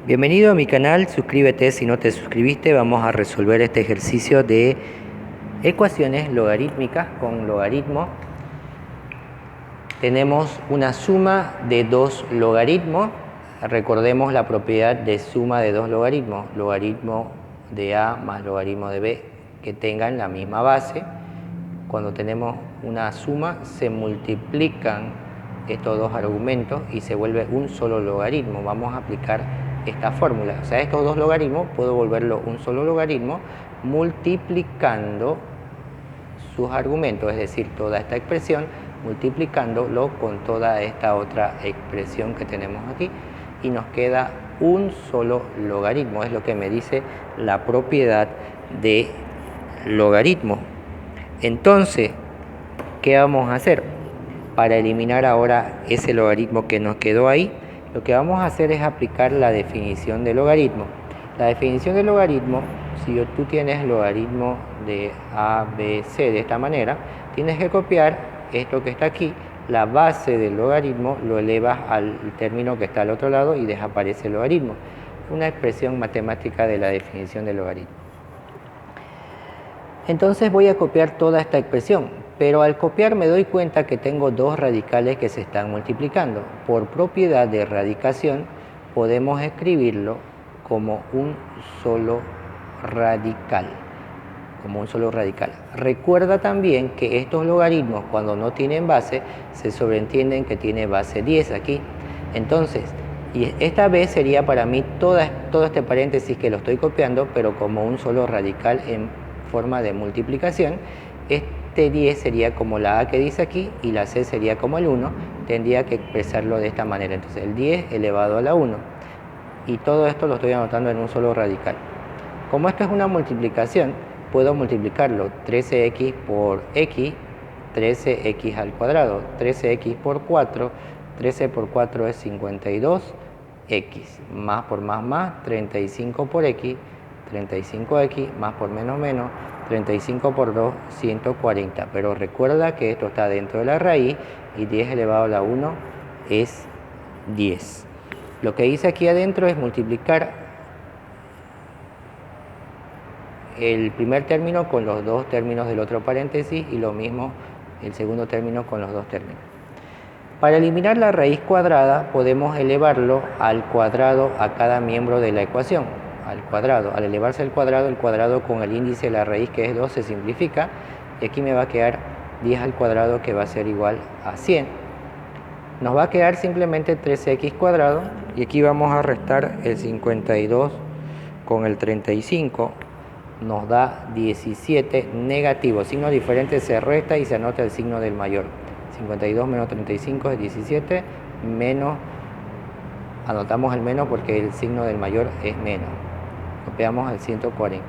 Bienvenido a mi canal, suscríbete si no te suscribiste. Vamos a resolver este ejercicio de ecuaciones logarítmicas con logaritmo. Tenemos una suma de dos logaritmos. Recordemos la propiedad de suma de dos logaritmos, logaritmo de A más logaritmo de B, que tengan la misma base. Cuando tenemos una suma se multiplican estos dos argumentos y se vuelve un solo logaritmo. Vamos a aplicar esta fórmula, o sea, estos dos logaritmos puedo volverlo un solo logaritmo multiplicando sus argumentos, es decir, toda esta expresión, multiplicándolo con toda esta otra expresión que tenemos aquí, y nos queda un solo logaritmo. Es lo que me dice la propiedad de logaritmo. Entonces, ¿qué vamos a hacer? Para eliminar ahora ese logaritmo que nos quedó ahí, lo que vamos a hacer es aplicar la definición de logaritmo. La definición de logaritmo, si tú tienes logaritmo de A, B, C de esta manera, tienes que copiar esto que está aquí, la base del logaritmo, lo elevas al término que está al otro lado y desaparece el logaritmo. Una expresión matemática de la definición de logaritmo. Entonces voy a copiar toda esta expresión, pero al copiar me doy cuenta que tengo dos radicales que se están multiplicando. Por propiedad de radicación podemos escribirlo como un solo radical. Recuerda también que estos logaritmos, cuando no tienen base, se sobreentienden que tiene base 10 aquí. Entonces, y esta vez sería para mí todo este paréntesis que lo estoy copiando, pero como un solo radical en forma de multiplicación. Este 10 sería como la A que dice aquí y la C sería como el 1. Tendría que expresarlo de esta manera. Entonces el 10 elevado a la 1. Y todo esto lo estoy anotando en un solo radical. Como esto es una multiplicación, puedo multiplicarlo 13x por x, 13x al cuadrado, 13x por 4, 13 por 4 es 52x, más por más, 35 por x, 35x, más por menos, 35 por 2, 140. Pero recuerda que esto está dentro de la raíz y 10 elevado a la 1 es 10. Lo que hice aquí adentro es multiplicar el primer término con los dos términos del otro paréntesis y lo mismo el segundo término con los dos términos. Para eliminar la raíz cuadrada podemos elevarlo al cuadrado a cada miembro de la ecuación. Al cuadrado. Al elevarse el cuadrado con el índice de la raíz que es 2 se simplifica y aquí me va a quedar 10 al cuadrado que va a ser igual a 100. Nos va a quedar simplemente 13x cuadrado y aquí vamos a restar el 52 con el 35, nos da 17 negativo, signo diferente se resta y se anota el signo del mayor. 52 menos 35 es 17, menos, anotamos el menos porque el signo del mayor es menos. Copiamos el 140.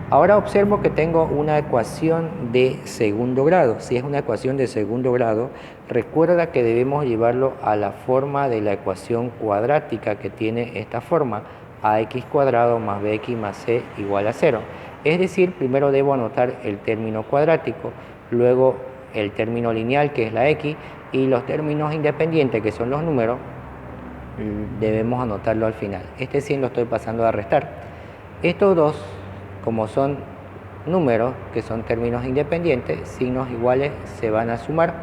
Ahora observo que tengo una ecuación de segundo grado. Si es una ecuación de segundo grado, recuerda que debemos llevarlo a la forma de la ecuación cuadrática que tiene esta forma, ax cuadrado más bx más c igual a 0. Es decir, primero debo anotar el término cuadrático, luego el término lineal que es la x y los términos independientes que son los números debemos anotarlo al final. Este 100 lo estoy pasando a restar. Estos dos, como son números que son términos independientes, signos iguales se van a sumar.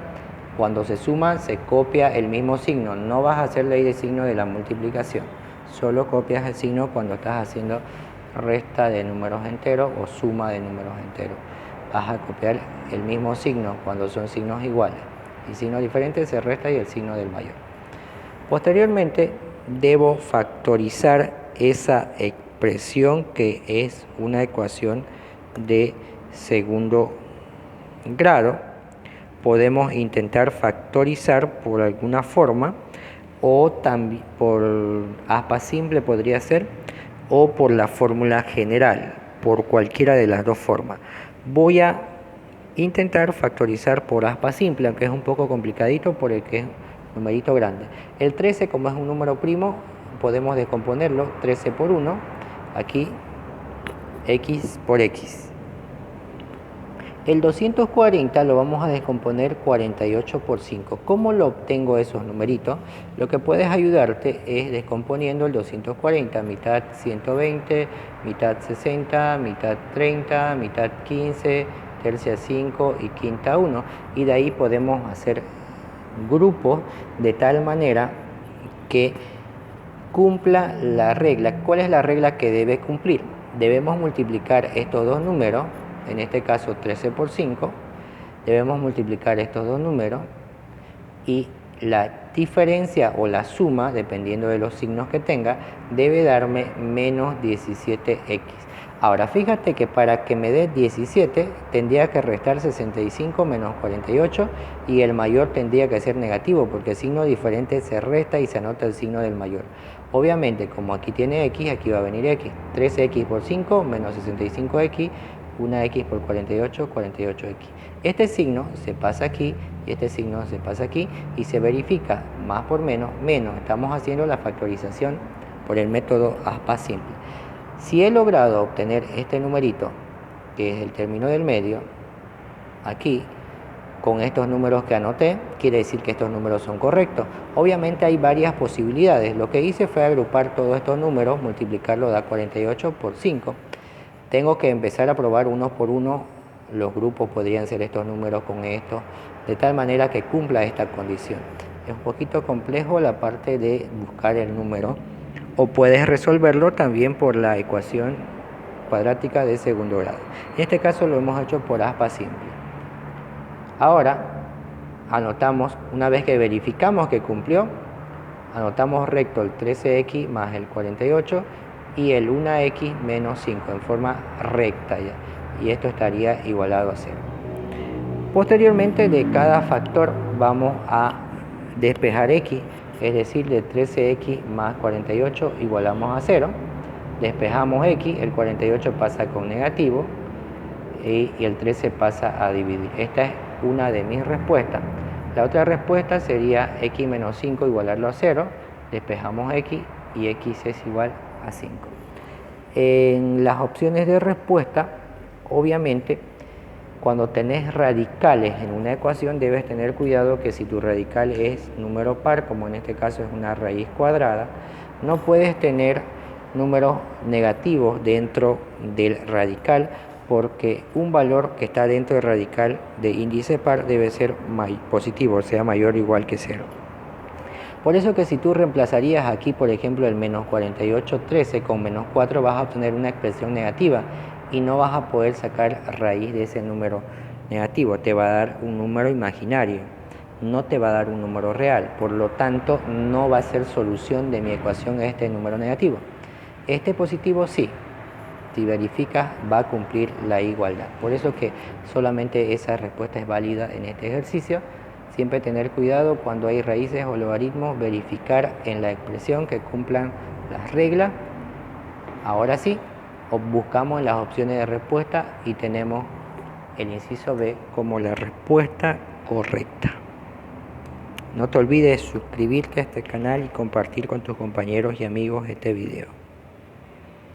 Cuando se suman se copia el mismo signo, no vas a hacer ley de signo de la multiplicación, solo copias el signo cuando estás haciendo resta de números enteros o suma de números enteros. Vas a copiar el mismo signo cuando son signos iguales y signos diferentes se resta y el signo del mayor. Posteriormente debo factorizar esa expresión que es una ecuación de segundo grado. Podemos intentar factorizar por alguna forma o también por aspa simple podría ser o por la fórmula general, por cualquiera de las dos formas. Voy a intentar factorizar por aspa simple, aunque es un poco complicadito porque es un numerito grande. El 13, como es un número primo, podemos descomponerlo, 13 por 1, aquí x por x. El 240 lo vamos a descomponer 48 por 5. ¿Cómo lo obtengo esos numeritos? Lo que puedes ayudarte es descomponiendo el 240, mitad 120, mitad 60, mitad 30, mitad 15, tercia 5 y quinta 1. Y de ahí podemos hacer grupos de tal manera que cumpla la regla. ¿Cuál es la regla que debe cumplir? Debemos multiplicar estos dos números, en este caso 13 por 5, debemos multiplicar estos dos números y la diferencia o la suma, dependiendo de los signos que tenga, debe darme menos 17x. Ahora fíjate que para que me dé 17 tendría que restar 65 menos 48 y el mayor tendría que ser negativo porque el signo diferente se resta y se anota el signo del mayor. Obviamente como aquí tiene x, aquí va a venir x. 13x por 5 menos 65x, una x por 48, 48x. Este signo se pasa aquí y este signo se pasa aquí y se verifica más por menos, menos. Estamos haciendo la factorización por el método aspa simple. Si he logrado obtener este numerito, que es el término del medio, aquí, con estos números que anoté, quiere decir que estos números son correctos. Obviamente hay varias posibilidades. Lo que hice fue agrupar todos estos números, multiplicarlo da 48 por 5. Tengo que empezar a probar uno por uno. Los grupos podrían ser estos números con estos, de tal manera que cumpla esta condición. Es un poquito complejo la parte de buscar el número, o puedes resolverlo también por la ecuación cuadrática de segundo grado. En este caso lo hemos hecho por aspa simple. Ahora anotamos, una vez que verificamos que cumplió, anotamos recto el 13x más el 48 y el 1x menos 5 en forma recta ya. Y esto estaría igualado a 0. Posteriormente de cada factor vamos a despejar x, es decir, de 13x más 48 igualamos a 0. Despejamos x, el 48 pasa con negativo y el 13 pasa a dividir. Esta es una de mis respuestas. La otra respuesta sería x menos 5 igualarlo a 0. Despejamos x y x es igual a 5. En las opciones de respuesta, obviamente, cuando tenés radicales en una ecuación debes tener cuidado que si tu radical es número par, como en este caso es una raíz cuadrada, no puedes tener números negativos dentro del radical porque un valor que está dentro del radical de índice par debe ser positivo, o sea mayor o igual que 0. Por eso que si tú reemplazarías aquí, por ejemplo, el menos 48, 13 con menos 4 vas a obtener una expresión negativa y no vas a poder sacar raíz de ese número negativo. Te va a dar un número imaginario, no te va a dar un número real. Por lo tanto, no va a ser solución de mi ecuación este número negativo. Este positivo sí. Si verificas va a cumplir la igualdad. Por eso que solamente esa respuesta es válida en este ejercicio. Siempre tener cuidado cuando hay raíces o logaritmos, verificar en la expresión que cumplan las reglas. Ahora sí, buscamos en las opciones de respuesta y tenemos el inciso B como la respuesta correcta. No te olvides suscribirte a este canal y compartir con tus compañeros y amigos este video.